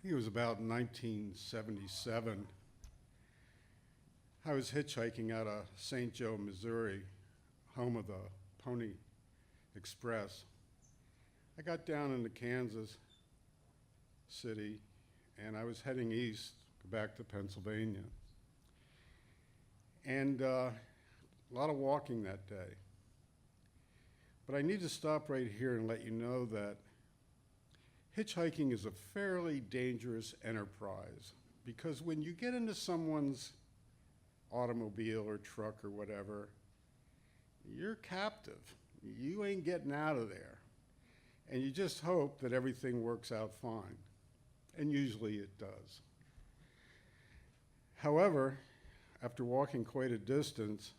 think it was about 1977. I was hitchhiking out of St. Joe, Missouri, home of the Pony Express. I got down into Kansas City, and I was heading east, back to Pennsylvania. And a lot of walking that day. But I need to stop right here and let you know that hitchhiking is a fairly dangerous enterprise, because when you get into someone's automobile or truck or whatever, you're captive. You ain't getting out of there. And you just hope that everything works out fine. And usually it does. However, after walking quite a distance,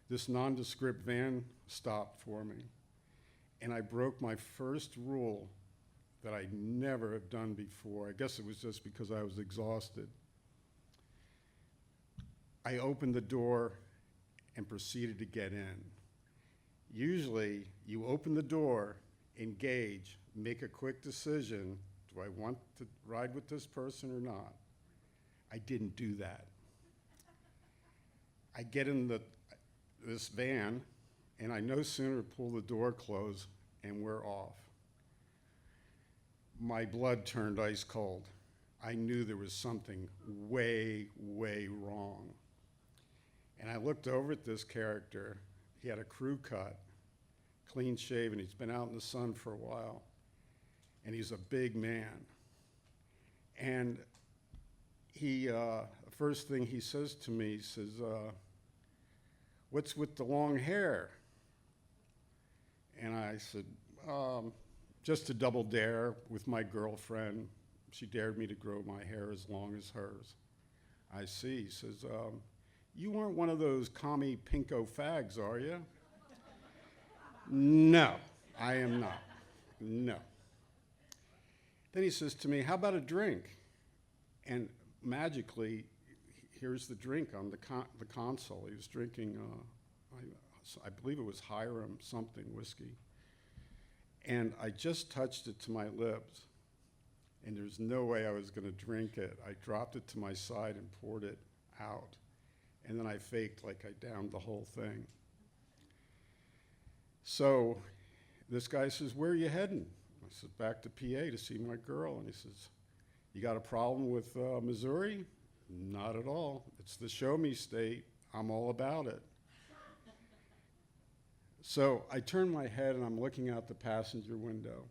this nondescript van stopped for me. And I broke my first rule that I never have done before. I guess it was just because I was exhausted. I opened the door and proceeded to get in. Usually, you open the door, engage, make a quick decision. Do I want to ride with this person or not? I didn't do that. I get in this van, and I no sooner pull the door closed, and we're off. My blood turned ice cold. I knew there was something way, way wrong. And I looked over at this character. He had a crew cut, clean shaven. He's been out in the sun for a while. And he's a big man. And he, first thing he says to me, he says, what's with the long hair? And I said, just to double dare with my girlfriend. She dared me to grow my hair as long as hers. I see. He says, you aren't one of those commie pinko fags, are you? No, I am not. No. Then he says to me, how about a drink? And magically, here's the drink on the console. He was drinking, I believe it was Hiram something whiskey. And I just touched it to my lips, and there's no way I was going to drink it. I dropped it to my side and poured it out. And then I faked like I downed the whole thing. So this guy says, where are you heading? I said, back to PA to see my girl. And he says, you got a problem with Missouri? Not at all. It's the show me state. I'm all about it. So I turn my head and I'm looking out the passenger window.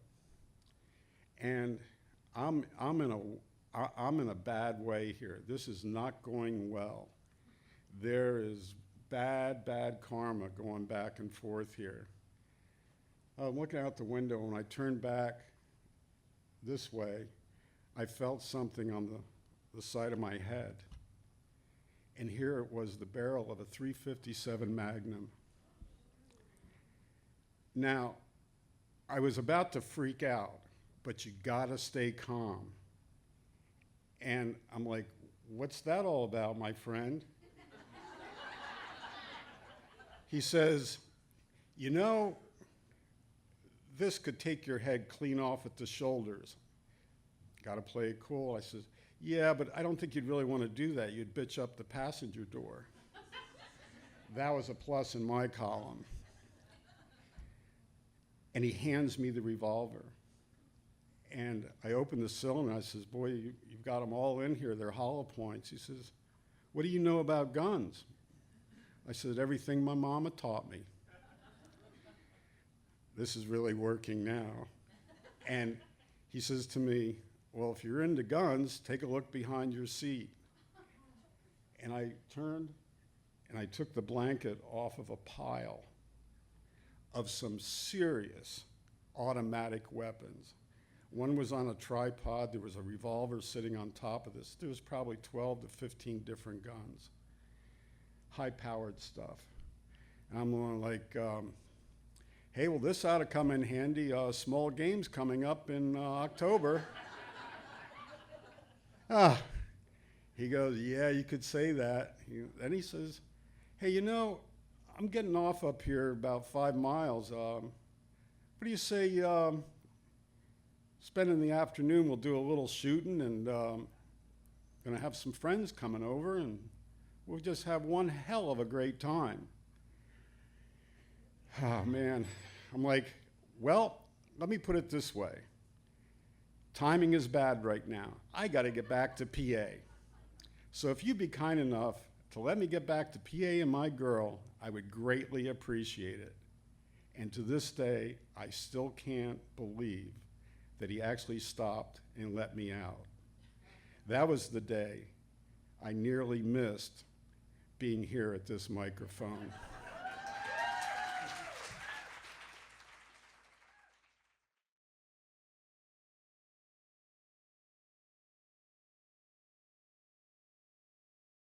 And I'm in a bad way here. This is not going well. There is bad karma going back and forth here. I'm looking out the window, and when I turned back this way, I felt something on the side of my head. And here it was, the barrel of a .357 Magnum. Now, I was about to freak out, but you gotta stay calm. And I'm like, what's that all about, my friend? He says, you know, this could take your head clean off at the shoulders. Gotta play it cool. I says, yeah, but I don't think you'd really want to do that. You'd bitch up the passenger door. That was a plus in my column. And he hands me the revolver. And I open the cylinder, and I says, boy, you've got them all in here. They're hollow points. He says, what do you know about guns? I said, everything my mama taught me. This is really working now. And he says to me, well, if you're into guns, take a look behind your seat. And I turned, and I took the blanket off of a pile of some serious automatic weapons. One was on a tripod. There was a revolver sitting on top of this. There was probably 12 to 15 different guns, high-powered stuff. And I'm going like, hey, well, this ought to come in handy. Small games coming up in October. He goes, yeah, you could say that. Then he says, hey, you know, I'm getting off up here about 5 miles. What do you say spending the afternoon, we'll do a little shooting, and gonna have some friends coming over, and we'll just have one hell of a great time. Oh man, I'm like, well, let me put it this way. Timing is bad right now. I gotta get back to PA. So if you'd be kind enough to let me get back to PA and my girl, I would greatly appreciate it. And to this day, I still can't believe that he actually stopped and let me out. That was the day I nearly missed being here at this microphone.